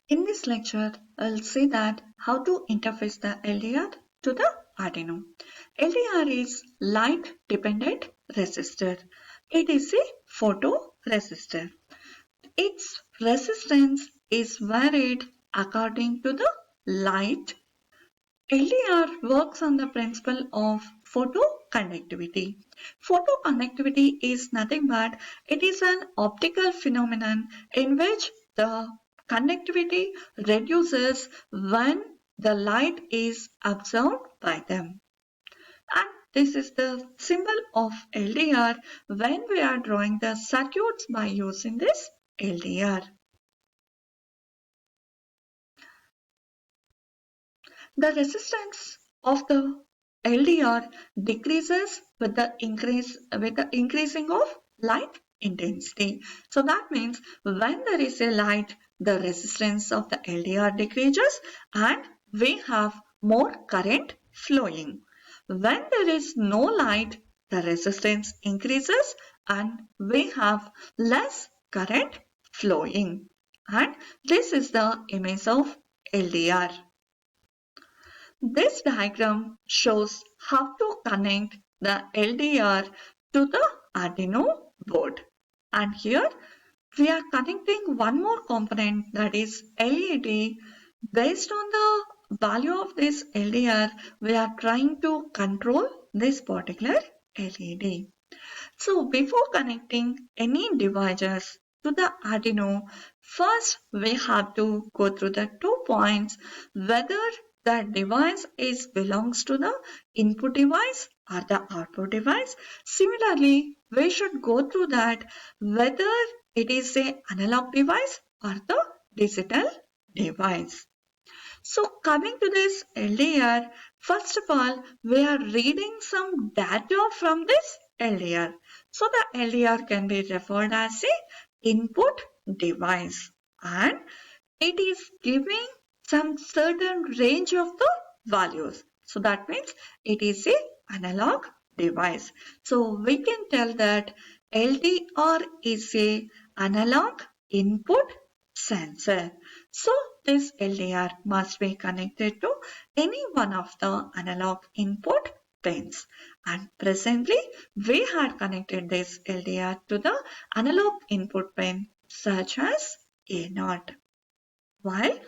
In this lecture, I'll see that how to interface the LDR to the Arduino. LDR is light dependent resistor. It is a photoresistor. Its resistance is varied according to the light. LDR works on the principle of photoconductivity. Photoconductivity is nothing but it is an optical phenomenon in which the conductivity reduces when the light is absorbed by them. And this is the symbol of LDR when we are drawing the circuits by using this LDR. The resistance of the LDR decreases with the increasing of light intensity. So that means when there is a light, the resistance of the LDR decreases and we have more current flowing. When there is no light, the resistance increases and we have less current flowing. And this is the image of LDR. This diagram shows how to connect the LDR to the Arduino board. And here we are connecting one more component, that is LED. Based on the value of this LDR, we are trying to control this particular LED. So before connecting any devices to the Arduino, first we have to go through the 2 points, whether the device belongs to the input device or the output device. Similarly, we should go through that whether it is an analog device or the digital device. So coming to this LDR, first of all, we are reading some data from this LDR. So the LDR can be referred as a input device and it is giving some certain range of the values. So that means it is a analog device. So we can tell that LDR is a analog input sensor. So this LDR must be connected to any one of the analog input pins. And presently we had connected this LDR to the analog input pin such as A0. While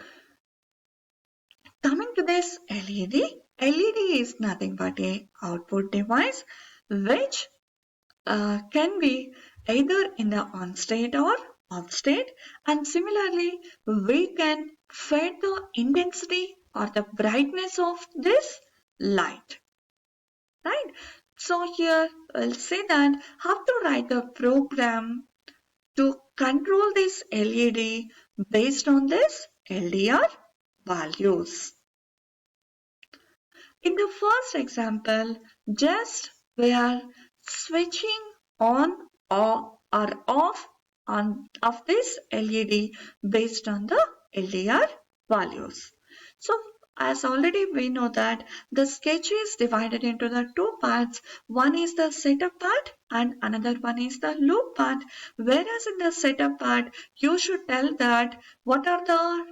coming to this LED is nothing but a output device which can be either in the on state or off state, and similarly we can fade the intensity or the brightness of this light, right? So here we'll say that how to write the program to control this LED based on this LDR values. In the first example, just we are switching on or off of this LED based on the LDR values. So as already we know that the sketch is divided into the 2 parts. One is the setup part and another one is the loop part. Whereas in the setup part, you should tell that what are the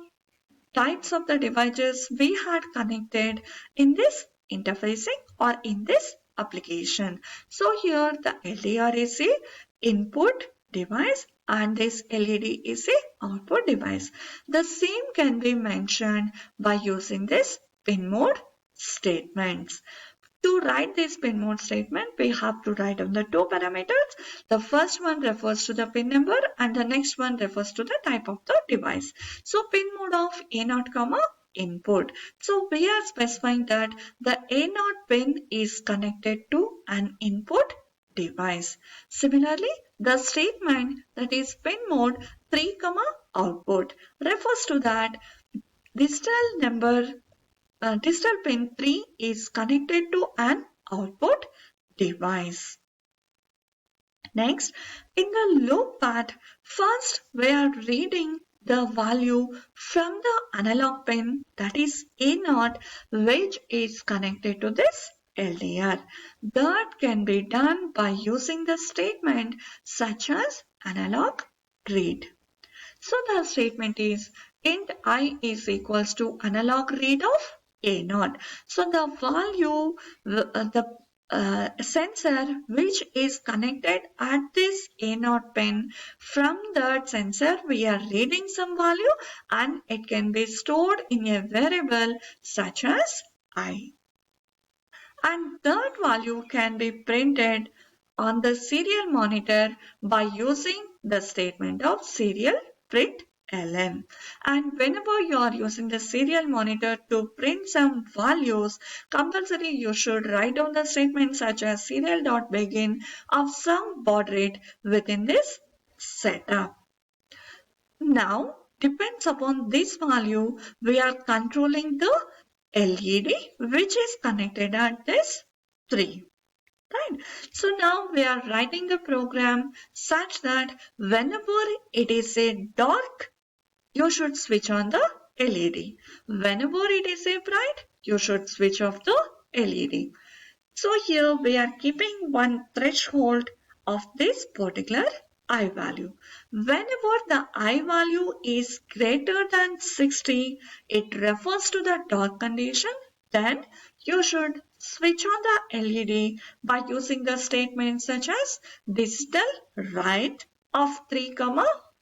types of the devices we had connected in this interfacing or in this application. So here the LDR is a input device and this LED is a output device. The same can be mentioned by using this pin mode statements. To write this pin mode statement, we have to write down the two parameters. The first one refers to the pin number and the next one refers to the type of the device. So pin mode of A0 comma input. So we are specifying that the A0 pin is connected to an input device. Similarly, the statement that is pin mode 3 comma output refers to that distal pin 3 is connected to an output device. Next, in the loop part, first we are reading the value from the analog pin, that is A0, which is connected to this LDR. That can be done by using the statement such as analog read. So the statement is int I is equals to analog read of A naught. So the value, the sensor which is connected at this A naught pin, from that sensor we are reading some value and it can be stored in a variable such as I. And that value can be printed on the serial monitor by using the statement of serial print ln. And whenever you are using the serial monitor to print some values, compulsory you should write down the statement such as serial.begin of some baud rate within this setup. Now, depends upon this value, we are controlling the LED which is connected at this 3. Right. So now we are writing the program such that whenever it is a dark, you should switch on the LED. Whenever it is a bright, you should switch off the LED. So here we are keeping one threshold of this particular I value. Whenever the I value is greater than 60, it refers to the dark condition. Then you should switch on the LED by using the statement such as digital write of 3,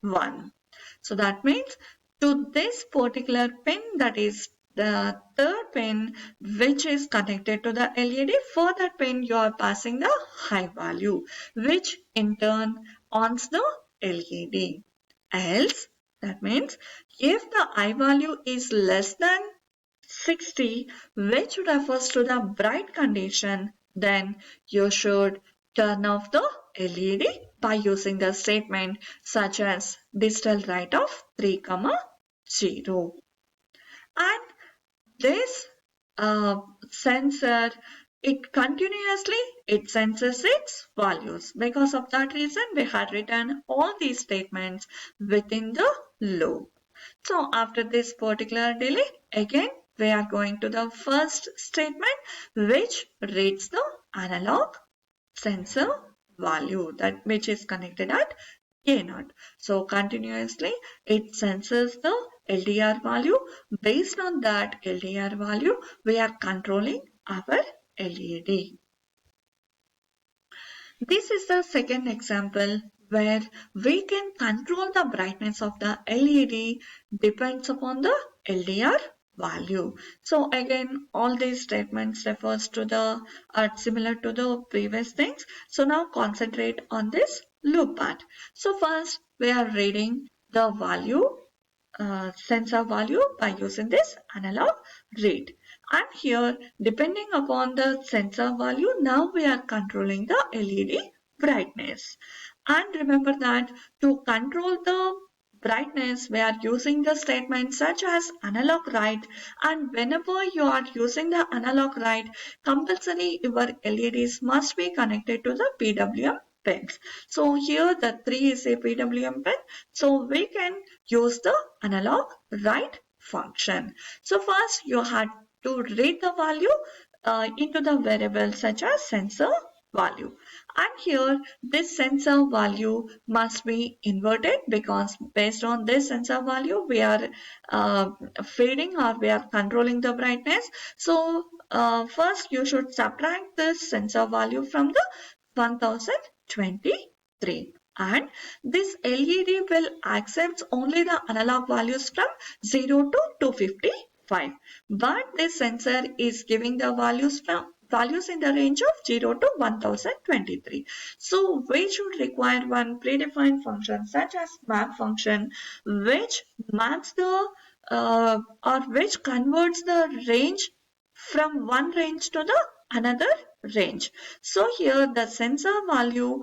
1. So that means to this particular pin, that is the third pin which is connected to the LED, for that pin you are passing the high value which in turn ons the LED. Else, that means if the I value is less than 60, which refers to the bright condition, then you should turn off the LED by using the statement such as digital write of 3, 0. And this sensor, it senses its values. Because of that reason, we had written all these statements within the loop. So after this particular delay, again we are going to the first statement which reads the analog sensor value that which is connected at A0. So continuously it senses the LDR value. Based on that LDR value, we are controlling our LED. This is the second example where we can control the brightness of the LED depends upon the LDR value. So again, all these statements refers to the similar to the previous things. So now concentrate on this loop part. So first we are reading the value, sensor value by using this analog read. And here, depending upon the sensor value, now we are controlling the LED brightness. And remember that to control the brightness, we are using the statement such as analog write, and whenever you are using the analog write, compulsory your LEDs must be connected to the PWM pins. So here the 3 is a PWM pin, so we can use the analog write function. So first you had to read the value into the variable such as sensor value, and here this sensor value must be inverted because based on this sensor value we are fading or we are controlling the brightness. So first you should subtract this sensor value from the 1023, and this LED will accept only the analog values from 0 to 255, but this sensor is giving the values in the range of 0 to 1023. So we should require one predefined function such as map function which maps the or which converts the range from one range to the another range. So here the sensor value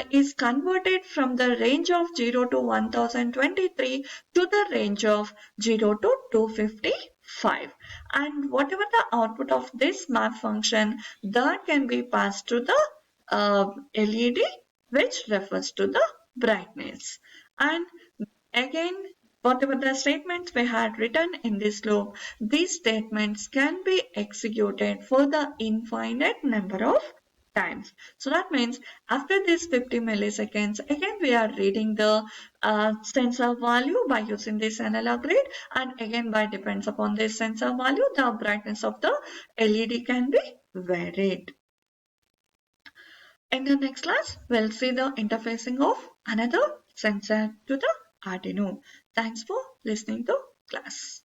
is converted from the range of 0 to 1023 to the range of 0 to 255, and whatever the output of this map function, that can be passed to the LED which refers to the brightness. And again, whatever the statements we had written in this loop, these statements can be executed for the infinite number of times. So that means after these 50 milliseconds, again we are reading the sensor value by using this analog read, and again by depends upon this sensor value, the brightness of the LED can be varied. In the next class, we'll see the interfacing of another sensor to the Arduino. Thanks for listening to class.